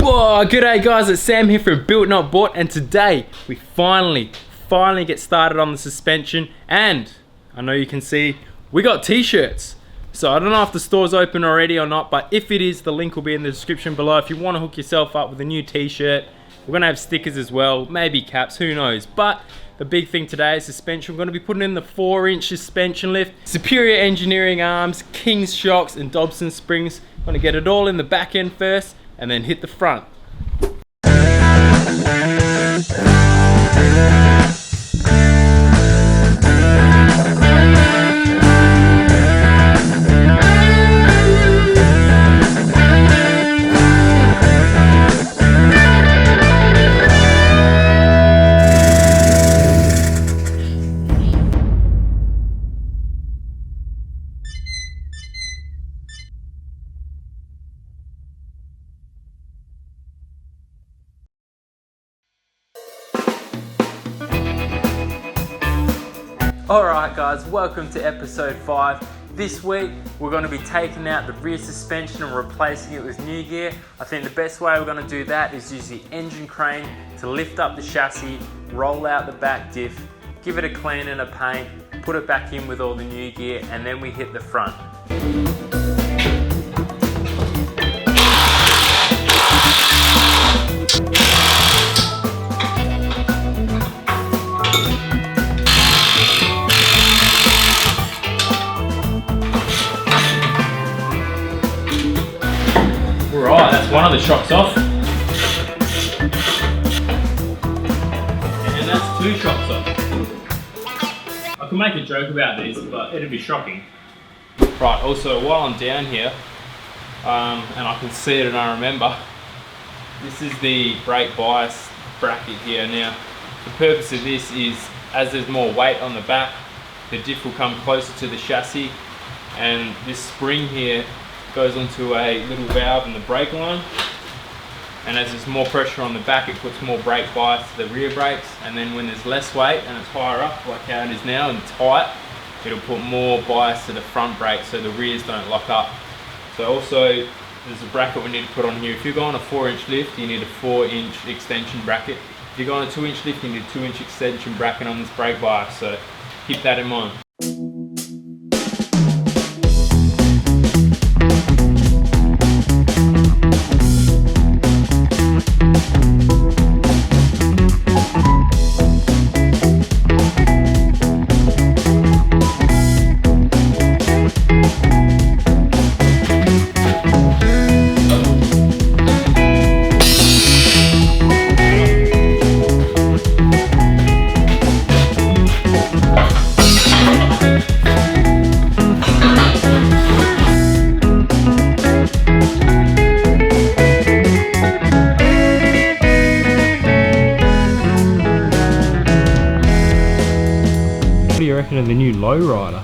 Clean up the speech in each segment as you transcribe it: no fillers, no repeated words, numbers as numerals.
Whoa, g'day guys, it's Sam here from Built Not Bought, and today we finally get started on the suspension, and I know you can see we got t-shirts. So I don't know if the store's open already or not, but if it is, the link will be in the description below if you want to hook yourself up with a new t-shirt. We're gonna have stickers as well, maybe caps, who knows. But the big thing today is suspension. We're gonna be putting in the 4-inch suspension lift, Superior Engineering arms, King's shocks, and Dobson springs. Gonna get it all in the back end first, and then hit the front. Alright guys, welcome to episode 5. This week we're going to be taking out the rear suspension and replacing it with new gear. I think the best way we're going to do that is use the engine crane to lift up the chassis, roll out the back diff, give it a clean and a paint, put it back in with all the new gear, and then we hit the front. Right, that's one of the shocks off. And that's 2 shocks off. I could make a joke about this, but it'd be shocking. Right, also while I'm down here, and I can see it and I remember, this is the brake bias bracket here. Now, the purpose of this is, as there's more weight on the back, the diff will come closer to the chassis, and this spring here goes onto a little valve in the brake line, and as there's more pressure on the back, it puts more brake bias to the rear brakes, and then when there's less weight and it's higher up like how it is now and tight, it'll put more bias to the front brakes so the rears don't lock up. So also there's a bracket we need to put on here. If you're going a 4-inch lift, you need a 4-inch extension bracket. If you're going a 2-inch lift, you need a 2-inch extension bracket on this brake bias, so keep that in mind. What do you reckon of the new lowrider?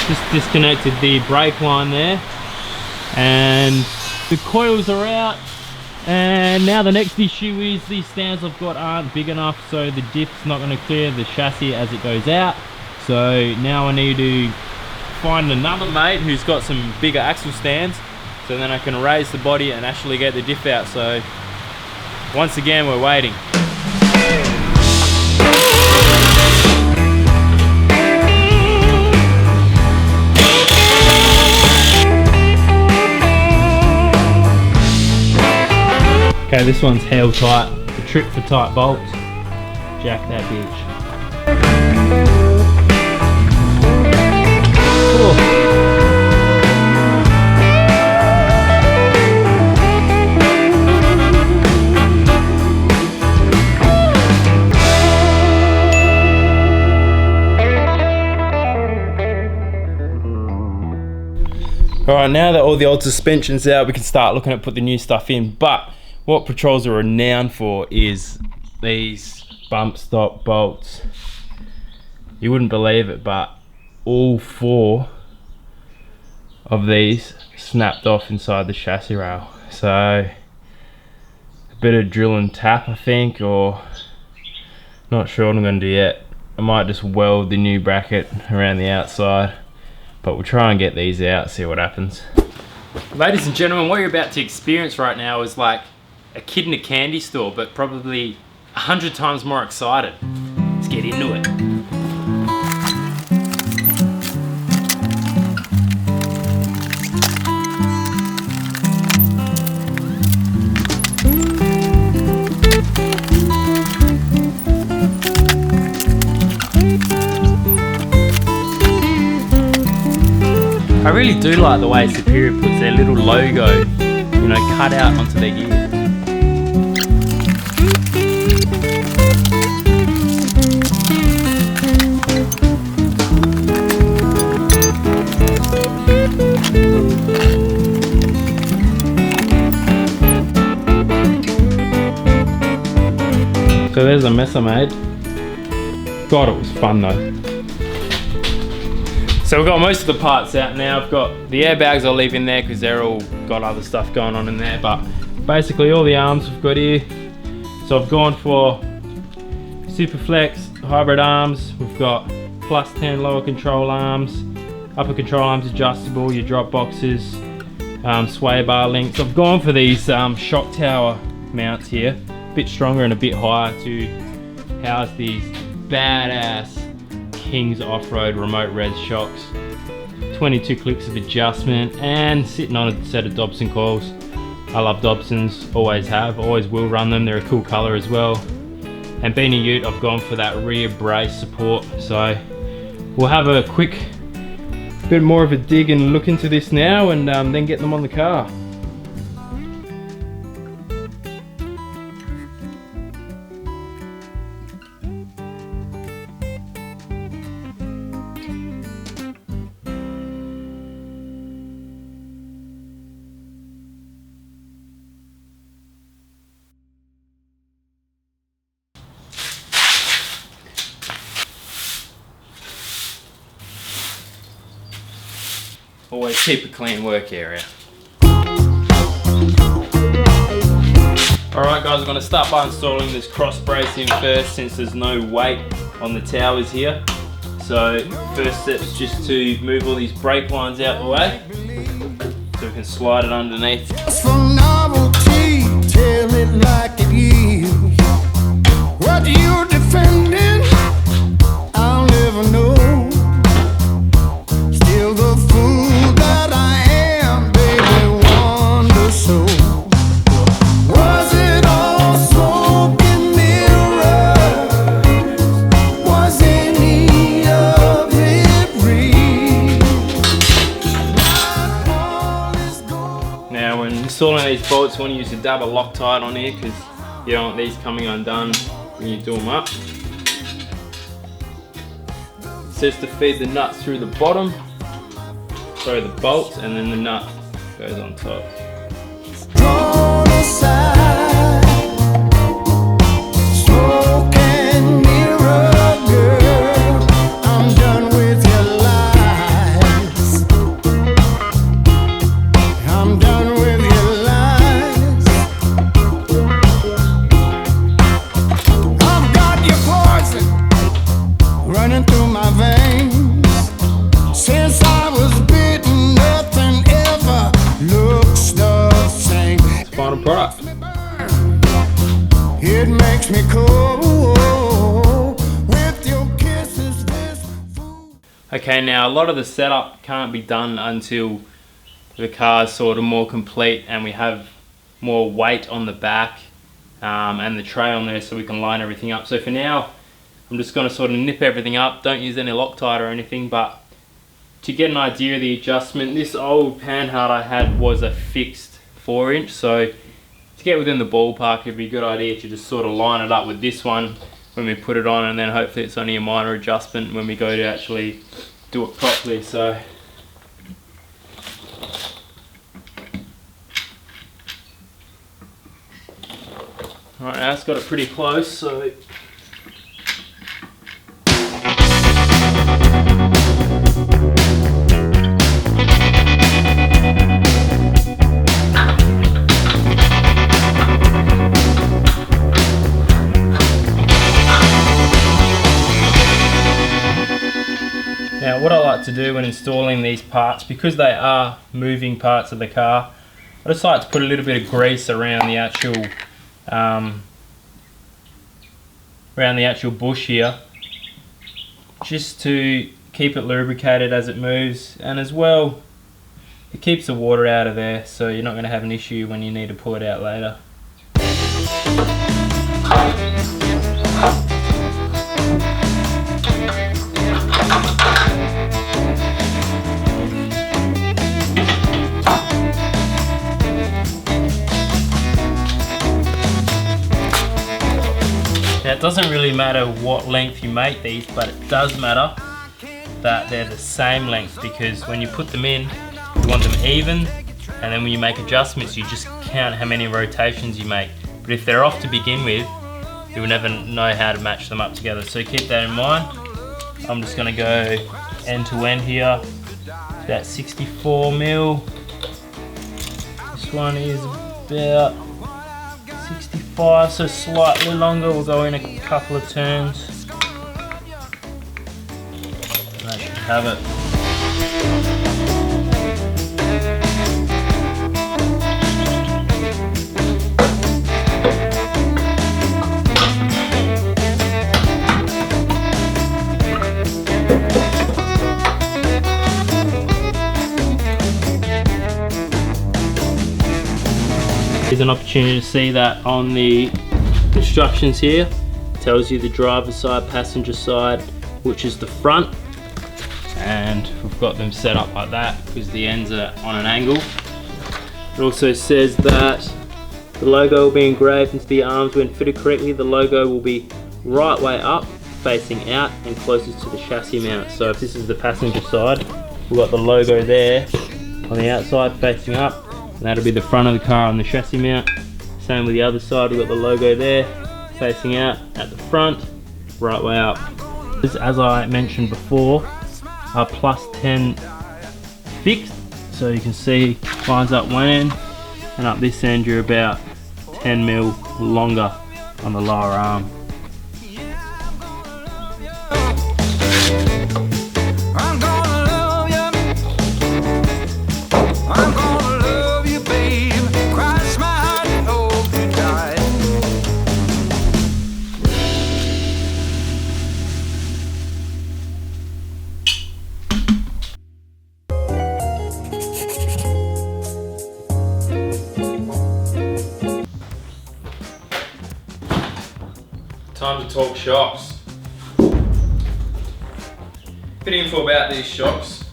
Just disconnected the brake line there, and the coils are out. And now the next issue is these stands I've got aren't big enough, so the diff's not going to clear the chassis as it goes out. So now I need to find another mate who's got some bigger axle stands, so then I can raise the body and actually get the diff out. So once again, we're waiting. Okay, this one's held tight. The trick for tight bolts, jack that bitch. Cool. Alright, now that all the old suspension's out, we can start looking at put the new stuff in. But what patrols are renowned for is these bump stop bolts. You wouldn't believe it, but all 4 of these snapped off inside the chassis rail. So a bit of drill and tap, I think, or not sure what I'm going to do yet. I might just weld the new bracket around the outside, but we'll try and get these out, see what happens. Ladies and gentlemen, what you're about to experience right now is like a kid in a candy store, but probably 100 times more excited. Let's get into it. I really do like the way Superior puts their little logo, you know, cut out onto their gear. So there's a mess I made. God, it was fun though. So we've got most of the parts out now. I've got the airbags I'll leave in there because they're all got other stuff going on in there, but basically all the arms we've got here. So I've gone for Superflex hybrid arms. We've got plus 10 lower control arms, upper control arms adjustable, your drop boxes, sway bar links. I've gone for these shock tower mounts here, a bit stronger and a bit higher to house these badass King's off-road remote res shocks. 22 clicks of adjustment and sitting on a set of Dobson coils. I love Dobsons, always have, always will run them. They're a cool color as well. And being a ute, I've gone for that rear brace support. So we'll have a quick bit more of a dig and look into this now, and then get them on the car. Always keep a clean work area. Alright guys, I'm going to start by installing this cross bracing first, since there's no weight on the towers here. So first step is just to move all these brake lines out the way, so we can slide it underneath. For novelty, tell it like it is. What you defending, I'll never know. Still the fool that I am, baby, wonder so. Was it all smoke and mirrors? Was any of it real? Not all is gold. Now when installing these bolts, you want to use a double Loctite on here because you don't want these coming undone when you do them up. It says to feed the nuts through the bottom, sorry, the bolts, and then the nut goes on top. Drawn aside, smoke and mirror, girl. I'm done with your lies. I'm done with your lies. I've got your poison running through my veins. Since I was bitten, nothing ever looks the same. Final product. It makes me cold with your kisses. This fool. Okay, now a lot of the setup can't be done until the car's sort of more complete and we have more weight on the back and the tray on there, so we can line everything up. So for now, I'm just going to sort of nip everything up. Don't use any Loctite or anything, but to get an idea of the adjustment, this old panhard I had was a fixed 4-inch, so to get within the ballpark, it'd be a good idea to just sort of line it up with this one when we put it on, and then hopefully it's only a minor adjustment when we go to actually do it properly. So alright, now it's got it pretty close, so Now what I like to do when installing these parts, because they are moving parts of the car, I just like to put a little bit of grease around the actual bush here, just to keep it lubricated as it moves, and as well it keeps the water out of there, so you're not going to have an issue when you need to pull it out later. Now it doesn't really matter what length you make these, but it does matter that they're the same length, because when you put them in, you want them even, and then when you make adjustments you just count how many rotations you make. But if they're off to begin with, you'll never know how to match them up together, so keep that in mind. I'm just going to go end to end here. It's about 64 mil. This one is about 65, so slightly longer. We'll go in a couple of turns. And that should have it. Here's an opportunity to see that on the instructions here. It tells you the driver's side, passenger side, which is the front, and we've got them set up like that because the ends are on an angle. It also says that the logo will be engraved into the arms when fitted correctly. The logo will be right way up, facing out and closest to the chassis mount. So if this is the passenger side, we've got the logo there on the outside facing up. And that'll be the front of the car on the chassis mount. Same with the other side, we've got the logo there, facing out at the front, right way up. This, as I mentioned before, are +10 fixed, so you can see lines up one end, and up this end you're about 10 mil longer on the lower arm. Time to talk shocks. Bit info about these shocks.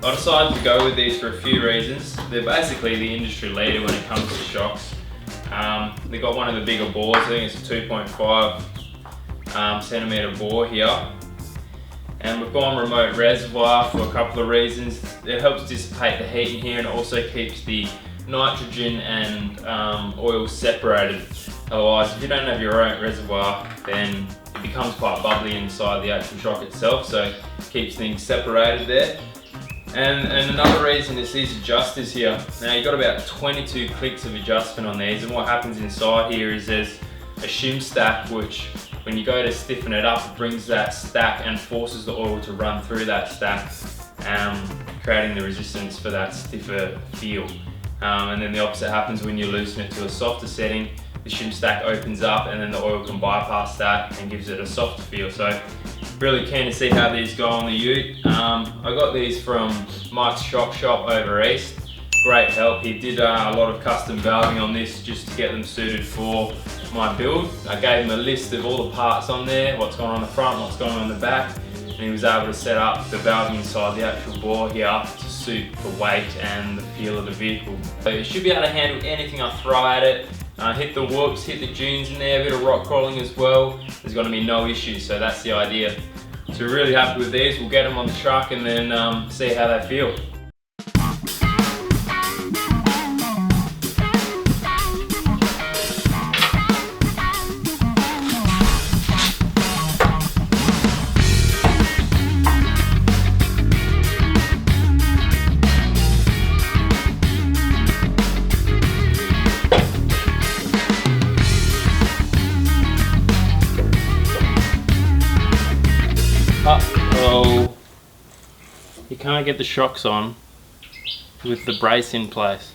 I decided to go with these for a few reasons. They're basically the industry leader when it comes to shocks. They got one of the bigger bores. I think it's a 2.5 centimeter bore here. And we've gone remote reservoir for a couple of reasons. It helps dissipate the heat in here, and it also keeps the nitrogen and oil separated. Otherwise, if you don't have your own reservoir, then it becomes quite bubbly inside the actual shock itself, so it keeps things separated there. And another reason is these adjusters here. Now you've got about 22 clicks of adjustment on these, and what happens inside here is there's a shim stack, which when you go to stiffen it up, it brings that stack and forces the oil to run through that stack, creating the resistance for that stiffer feel. And then the opposite happens when you loosen it to a softer setting. The shim stack opens up and then the oil can bypass that and gives it a softer feel. So really keen to see how these go on the ute. I got these from Mike's Shock Shop over east. Great help. He did a lot of custom valving on this just to get them suited for my build. I gave him a list of all the parts on there, what's going on the front, what's going on the back, and he was able to set up the valving inside the actual bore here to suit the weight and the feel of the vehicle. So you should be able to handle anything I throw at it. Hit the whoops, hit the dunes in there, a bit of rock crawling as well. There's going to be no issues, so that's the idea. So we're really happy with these. We'll get them on the truck and then see how they feel. Uh-oh. you can't get the shocks on with the brace in place.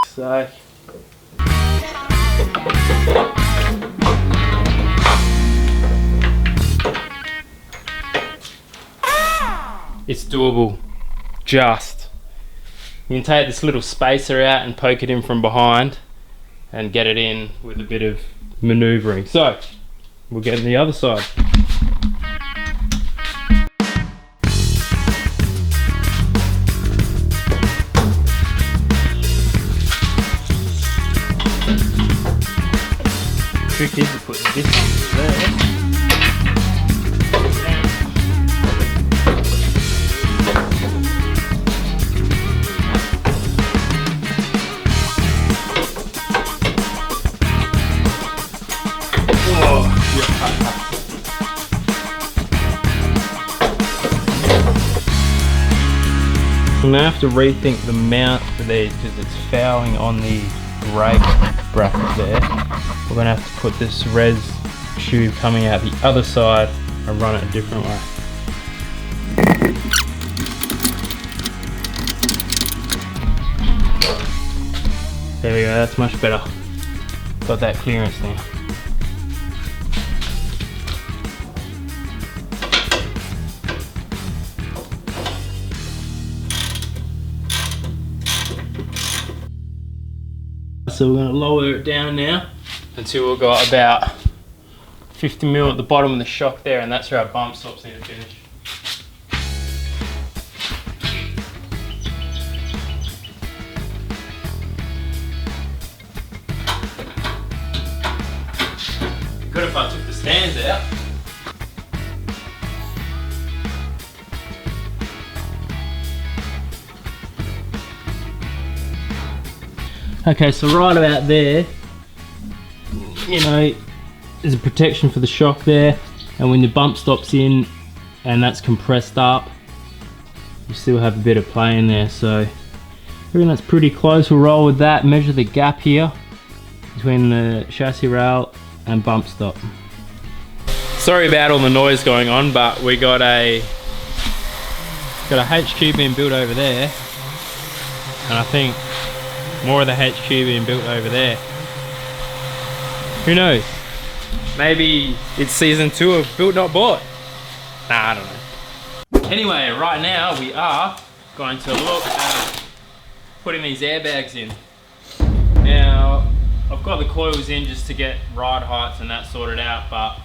So it's doable, just. You can take this little spacer out and poke it in from behind and get it in with a bit of maneuvering. So, we'll get on the other side. Trick is to put this there. I'm going to have to rethink the mount for these because it's fouling on the brake bracket there. We're going to have to put this res tube coming out the other side and run it a different way. There we go, that's much better. Got that clearance now. So we're going to lower it down now until we've got about 50mm at the bottom of the shock there, and that's where our bump stops need to finish. Good if I took the stands out. Okay, so right about there, you know, there's a protection for the shock there, and when the bump stops in and that's compressed up, you still have a bit of play in there. So I reckon that's pretty close. We'll roll with that, measure the gap here between the chassis rail and bump stop. Sorry about all the noise going on, but we got a HQ being built over there, and I think more of the HQ being built over there. Who knows? Maybe it's season 2 of Built Not Bought. Nah, I don't know. Anyway, right now we are going to look at putting these airbags in. Now, I've got the coils in just to get ride heights and that sorted out, but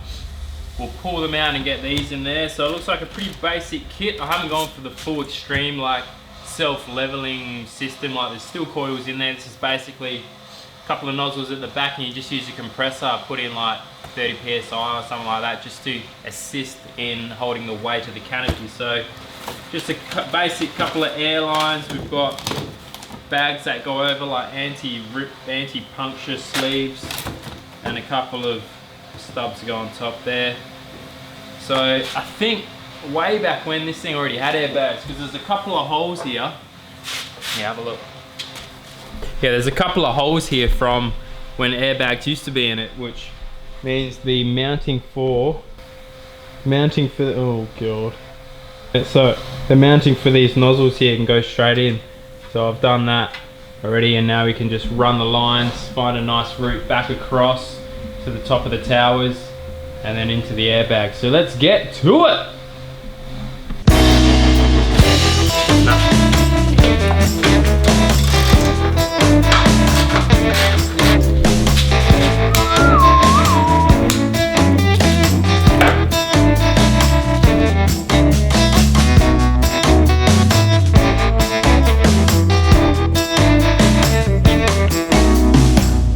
we'll pull them out and get these in there. So it looks like a pretty basic kit. I haven't gone for the full extreme like self-leveling system, like there's still coils in there. This is basically a couple of nozzles at the back, and you just use a compressor, put in like 30 psi or something like that, just to assist in holding the weight of the canopy. So just a basic couple of air lines. We've got bags that go over like anti-rip, anti-puncture sleeves, and a couple of stubs go on top there. So I think way back when this thing already had airbags, because there's a couple of holes here. Yeah, have a look. Yeah, there's a couple of holes here from when airbags used to be in it, which means the mounting for oh god. So the mounting for these nozzles here can go straight in. So I've done that already, and now we can just run the lines, find a nice route back across to the top of the towers and then into the airbag. So let's get to it.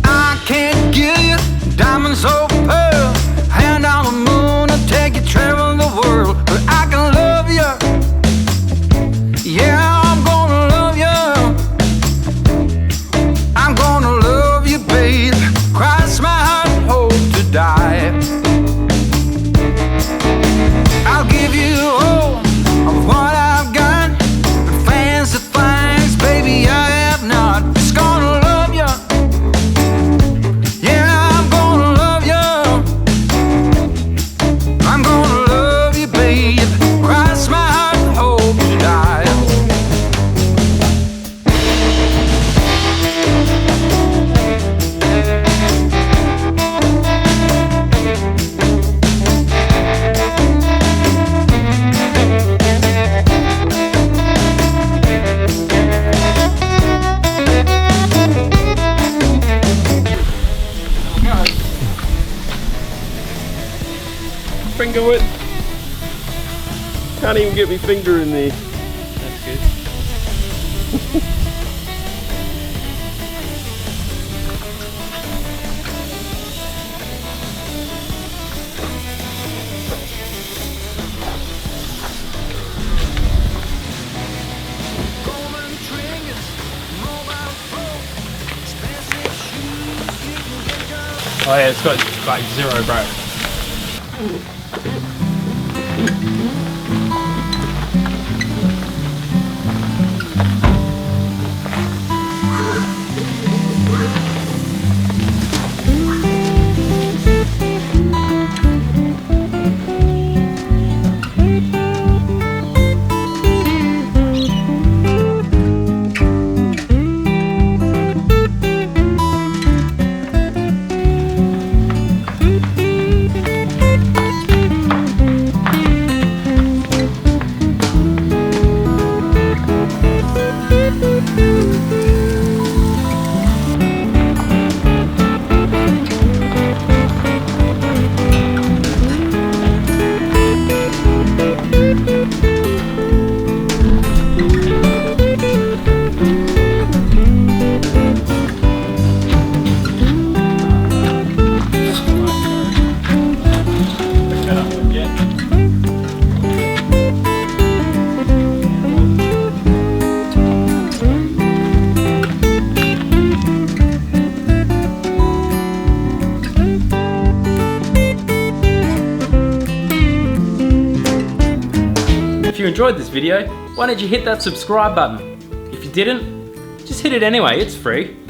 I can't give you diamonds or pearl, hand on the moon and take you traveling the world. finger width. Can't even get my finger in there. That's good. Oh yeah, it's got like 0 brake. If you enjoyed this video, why don't you hit that subscribe button? If you didn't, just hit it anyway, it's free.